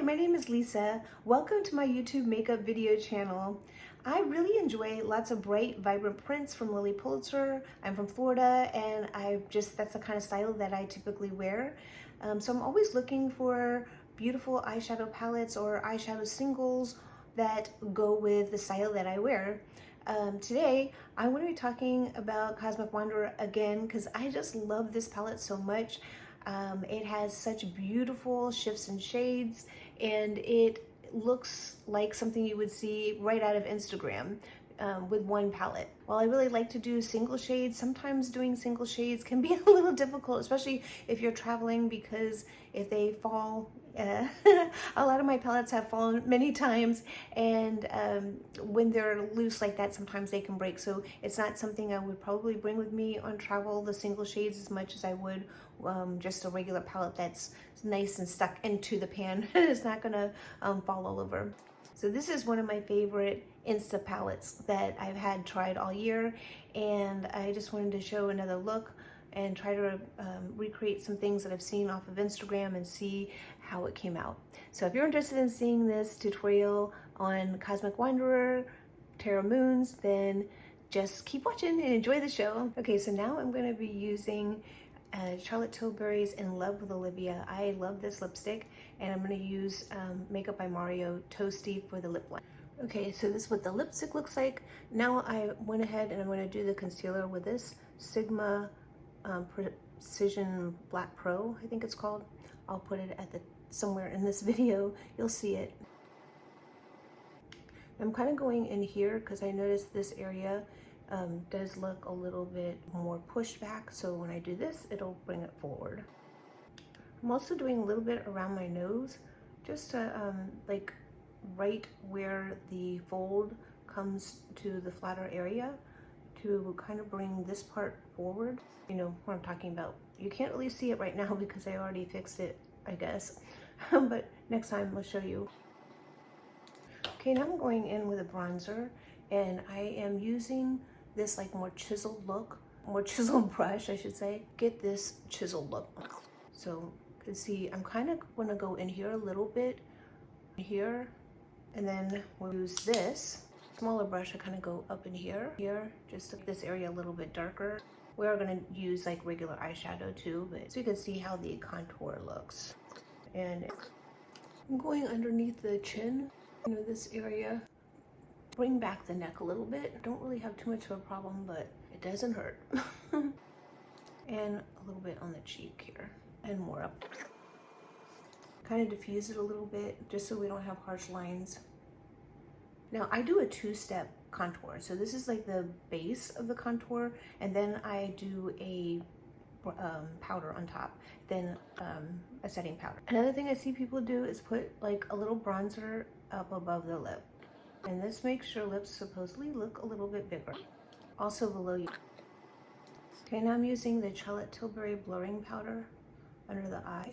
my name is Lisa. Welcome to my YouTube makeup video channel. I really enjoy lots of bright, vibrant prints from Lily Pulitzer. I'm from Florida and that's the kind of style that I typically wear. So I'm always looking for beautiful eyeshadow palettes or eyeshadow singles that go with the style that I wear. Today, I'm going to be talking about Cosmic Wanderer again because I just love this palette so much. It has such beautiful shifts and shades, and it looks like something you would see right out of Instagram with one palette. While I really like to do single shades, sometimes doing single shades can be a little difficult, especially if you're traveling, because if they fall, a lot of my palettes have fallen many times, and when they're loose like that, sometimes they can break. So it's not something I would probably bring with me on travel, the single shades, as much as I would just a regular palette that's nice and stuck into the pan. It's not gonna fall all over. So this is one of my favorite Insta palettes that I've had tried all year, and I just wanted to show another look and try to recreate some things that I've seen off of Instagram and see how it came out. So if you're interested in seeing this tutorial on Cosmic Wanderer, Terra Moons, then just keep watching and enjoy the show. Okay, so now I'm going to be using Charlotte Tilbury's In Love with Olivia. I love this lipstick, and I'm going to use Makeup by Mario Toasty for the lip line. Okay, so this is what the lipstick looks like. Now I went ahead and I'm going to do the concealer with this Sigma Precision Black Pro, I think it's called. I'll put it at somewhere in this video. You'll see it. I'm kind of going in here because I noticed this area does look a little bit more pushed back. So when I do this, it'll bring it forward. I'm also doing a little bit around my nose, just to like right where the fold comes to the flatter area, to kind of bring this part forward. You know what I'm talking about. You can't really see it right now because I already fixed it, I guess. But next time I'll show you. Okay, now I'm going in with a bronzer, and I am using this like more chiseled look, more chiseled brush, I should say. Get this chiseled look. So you can see I'm kind of going to go in here a little bit, here, and then we'll use this smaller brush to kind of go up in here, just to make this area a little bit darker. We are going to use like regular eyeshadow too, but so you can see how the contour looks. And I'm going underneath the chin, you know, this area. Bring back the neck a little bit. I don't really have too much of a problem, but it doesn't hurt. And a little bit on the cheek here, and more up. Kind of diffuse it a little bit, just so we don't have harsh lines. Now I do a two-step contour. So this is like the base of the contour, and then I do a powder on top, then a setting powder. Another thing I see people do is put like a little bronzer up above the lip. And this makes your lips supposedly look a little bit bigger. Also below you. Okay, now I'm using the Charlotte Tilbury blurring powder under the eye.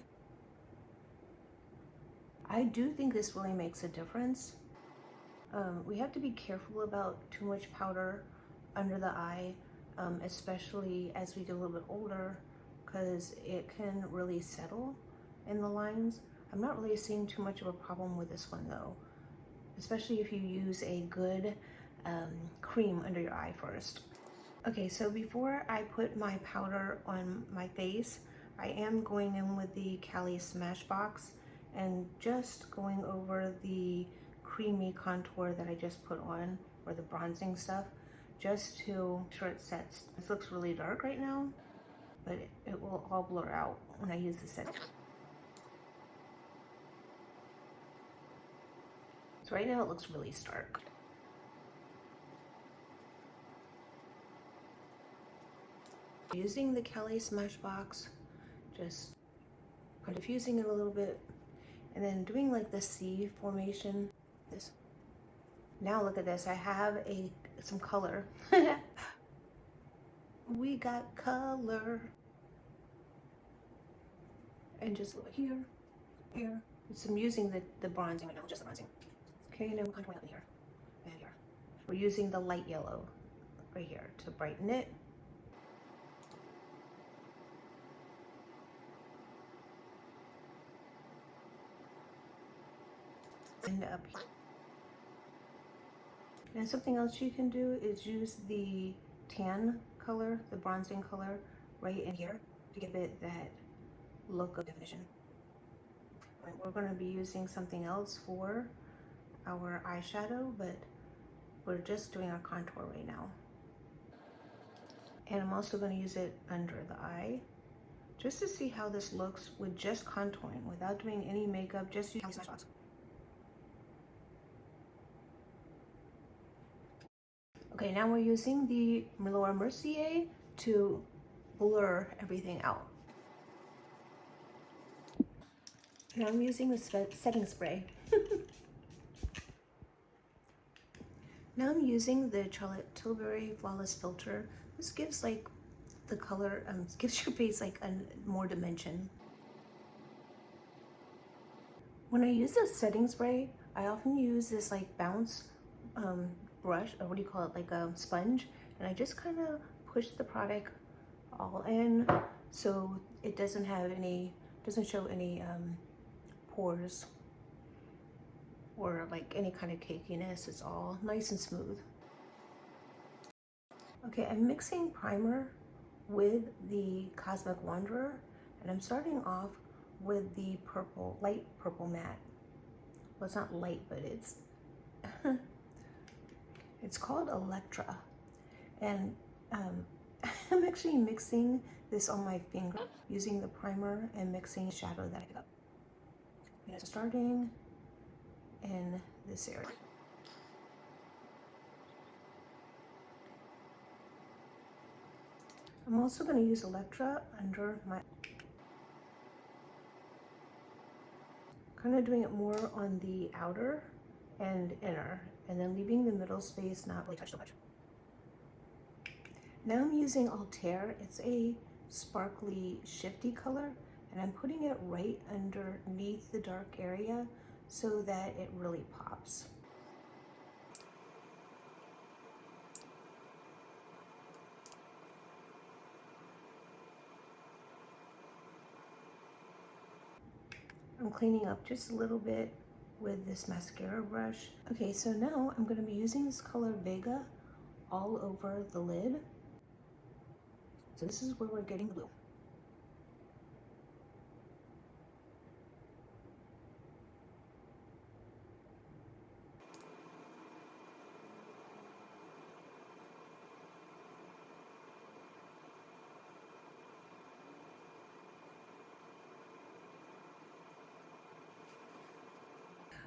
I do think this really makes a difference. We have to be careful about too much powder under the eye, especially as we get a little bit older, because it can really settle in the lines. I'm not really seeing too much of a problem with this one though, especially if you use a good cream under your eye first. Okay, so before I put my powder on my face, I am going in with the Cali Smashbox and just going over the creamy contour that I just put on, or the bronzing stuff, just to make sure it sets. This looks really dark right now, but it will all blur out when I use the set. So right now it looks really stark. Using the Cali Smashbox, just diffusing it a little bit, and then doing like the C formation. This. Now look at this. I have some color. We got color. And just here. So I'm using the bronzing right now, just the bronzing. Okay, now we're contouring up here and here. We're using the light yellow right here to brighten it. and up here. And something else you can do is use the tan color, the bronzing color, right in here to give it that look of definition. We're going to be using something else for our eyeshadow, but we're just doing our contour right now. And I'm also going to use it under the eye, just to see how this looks with just contouring, without doing any makeup, just using Smashbox. Okay, now we're using the Laura Mercier to blur everything out. Now I'm using the setting spray. Now I'm using the Charlotte Tilbury Flawless Filter. This gives like the color, gives your face like more dimension. When I use this setting spray, I often use this like bounce brush, or what do you call it, like a sponge, and I just kind of push the product all in so it doesn't show any pores or like any kind of cakiness. It's all nice and smooth. Okay, I'm mixing primer with the Cosmic Wanderer, and I'm starting off with the purple, light purple matte. Well, it's not light, but it's it's called Electra, and I'm actually mixing this on my finger using the primer and mixing shadow that I pick up. And starting in this area. I'm also going to use Electra under my, kind of doing it more on the outer and inner, and then leaving the middle space not really touched so much. Now I'm using Altair. It's a sparkly shifty color, and I'm putting it right underneath the dark area so that it really pops. I'm cleaning up just a little bit with this mascara brush. Okay, so now I'm going to be using this color Vega all over the lid. So this is where we're getting blue.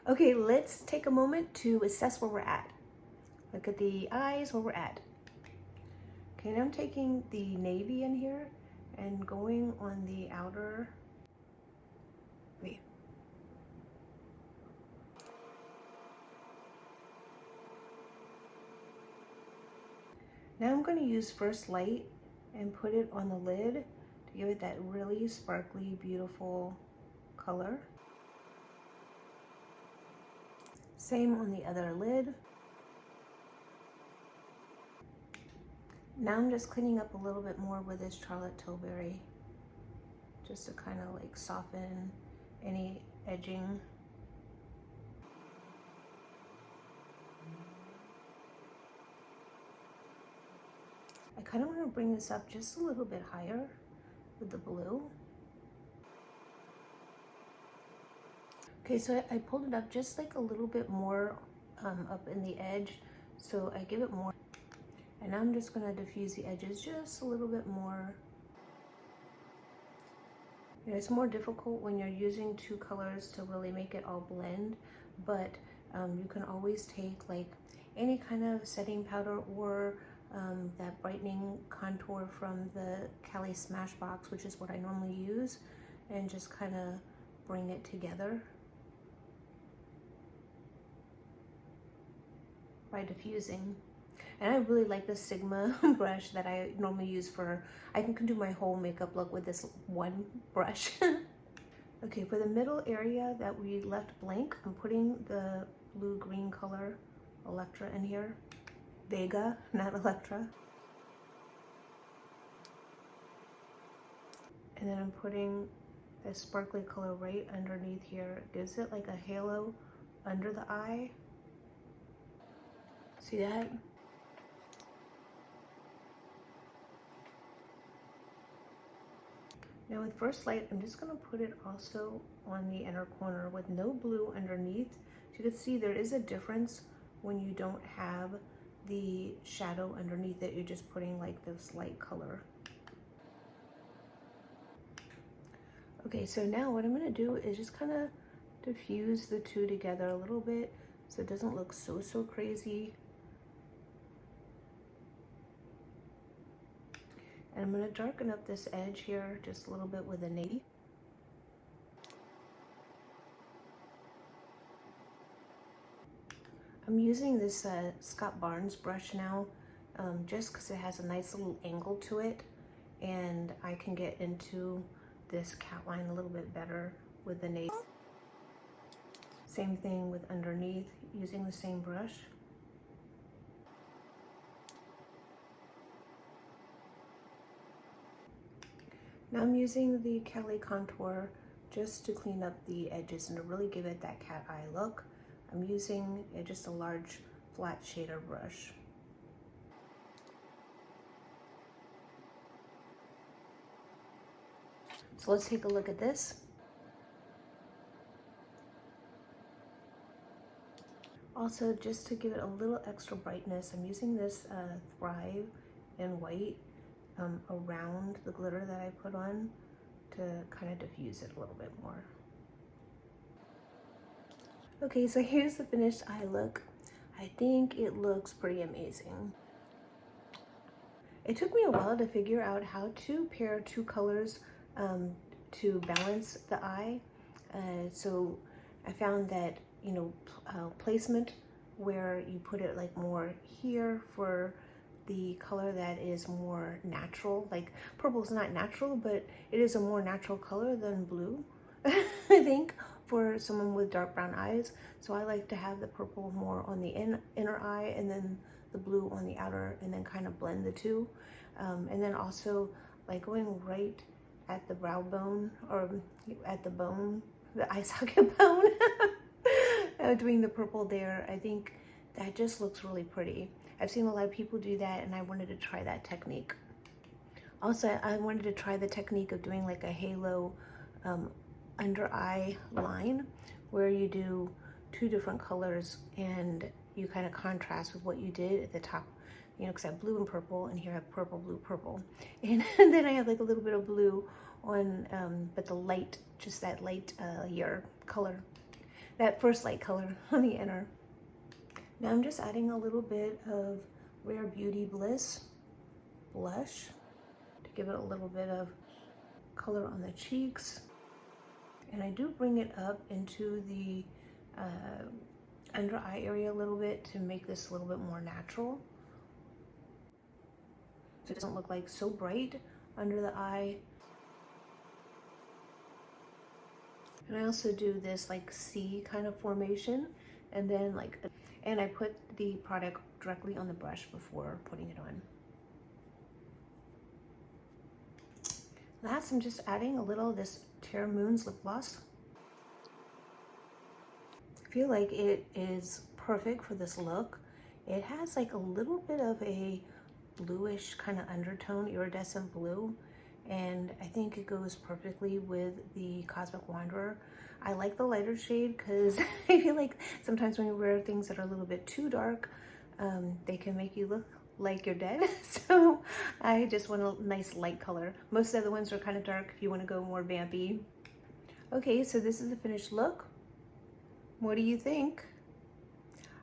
Okay, let's take a moment to assess where we're at. Look at the eyes, where we're at. Okay, now I'm taking the navy in here and going on the outer V. Now I'm going to use First Light and put it on the lid to give it that really sparkly, beautiful color. Same on the other lid. Now I'm just cleaning up a little bit more with this Charlotte Tilbury, just to kind of like soften any edging. I kind of want to bring this up just a little bit higher with the blue. Okay, so I pulled it up just like a little bit more up in the edge, so I give it more. And now I'm just going to diffuse the edges just a little bit more. You know, it's more difficult when you're using two colors to really make it all blend, but you can always take like any kind of setting powder or that brightening contour from the Cali Smashbox, which is what I normally use, and just kind of bring it together by diffusing. And I really like the Sigma brush that I normally use for, I can do my whole makeup look with this one brush. Okay, for the middle area that we left blank, I'm putting the blue-green color Electra in here. Vega, not Electra. And then I'm putting this sparkly color right underneath here. It gives it like a halo under the eye. See that? Now with First Light, I'm just gonna put it also on the inner corner with no blue underneath. So you can see there is a difference when you don't have the shadow underneath it. You're just putting like this light color. Okay, so now what I'm gonna do is just kind of diffuse the two together a little bit so it doesn't look so crazy. And I'm going to darken up this edge here just a little bit with a navy. I'm using this Scott Barnes brush now just because it has a nice little angle to it, and I can get into this cat line a little bit better with the navy. Same thing with underneath, using the same brush. Now I'm using the Kelly contour just to clean up the edges and to really give it that cat eye look. I'm using just a large flat shader brush. So let's take a look at this. Also, just to give it a little extra brightness, I'm using this Thrive in white around the glitter that I put on to kind of diffuse it a little bit more. Okay, so here's the finished eye look. I think it looks pretty amazing. It took me a while to figure out how to pair two colors to balance the eye. So I found that, you know, placement where you put it like more here for the color that is more natural. Like purple is not natural, but it is a more natural color than blue, I think, for someone with dark brown eyes. So I like to have the purple more on the inner eye and then the blue on the outer, and then kind of blend the two. And then also like going right at the brow bone, or at the bone, the eye socket bone, doing the purple there. I think that just looks really pretty. I've seen a lot of people do that, and I wanted to try that technique. Also, I wanted to try the technique of doing like a halo under eye line where you do two different colors and you kind of contrast with what you did at the top, you know, because I have blue and purple, and here I have purple, blue, purple. And then I have like a little bit of blue on, but the light, just that light your color, that First Light color on the inner. Now I'm just adding a little bit of Rare Beauty Bliss blush to give it a little bit of color on the cheeks. And I do bring it up into the under eye area a little bit to make this a little bit more natural. So it doesn't look like so bright under the eye. And I also do this like C kind of formation, and then like, and I put the product directly on the brush before putting it on. Last, I'm just adding a little of this Terra Moons lip gloss. I feel like it is perfect for this look. It has like a little bit of a bluish kind of undertone, iridescent blue, and I think it goes perfectly with the Cosmic Wanderer. I like the lighter shade because I feel like sometimes when you wear things that are a little bit too dark, they can make you look like you're dead. So I just want a nice light color. Most of the other ones are kind of dark if you want to go more vampy. Okay, so this is the finished look. What do you think?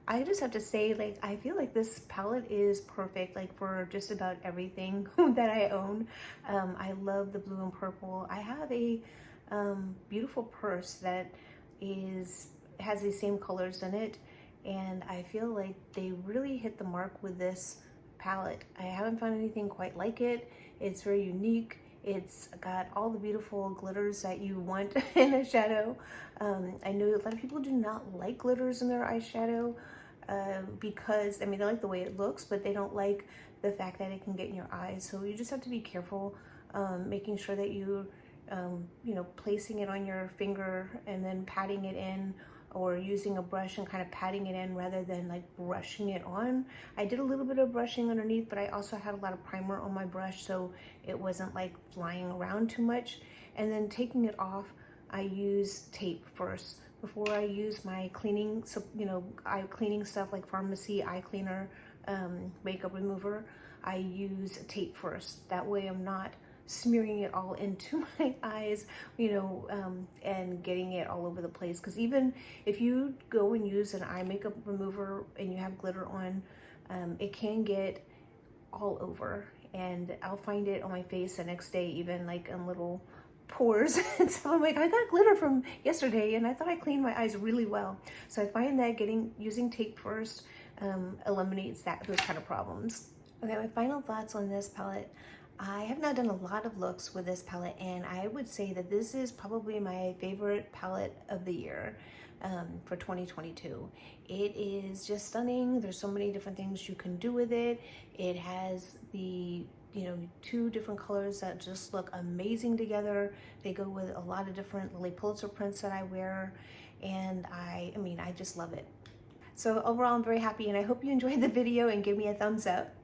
I just have to say, like, I feel like this palette is perfect, like, for just about everything that I own. I love the blue and purple. I have a beautiful purse that has the same colors in it, and I feel like they really hit the mark with this palette. I haven't found anything quite like it. It's very unique. It's got all the beautiful glitters that you want in a shadow. I know a lot of people do not like glitters in their eyeshadow because, I mean, they like the way it looks, but they don't like the fact that it can get in your eyes. So you just have to be careful, making sure that you know, placing it on your finger and then patting it in or using a brush and kind of patting it in rather than like brushing it on. I did a little bit of brushing underneath, but I also had a lot of primer on my brush, so it wasn't like flying around too much. And then taking it off, I use tape first before I use my cleaning, eye cleaning stuff like pharmacy eye cleaner, makeup remover. I use tape first. That way I'm not smearing it all into my eyes, and getting it all over the place. Because even if you go and use an eye makeup remover and you have glitter on, it can get all over, and I'll find it on my face the next day, even like in little pores. And so I'm like, I got glitter from yesterday and I thought I cleaned my eyes really well. So I find that using tape first eliminates those kind of problems. Okay, my final thoughts on this palette. I have not done a lot of looks with this palette, and I would say that this is probably my favorite palette of the year for 2022. It is just stunning. There's so many different things you can do with it. It has the 2 different colors that just look amazing together. They go with a lot of different Lily Pulitzer prints that I wear, and I just love it. So overall, I'm very happy, and I hope you enjoyed the video and give me a thumbs up.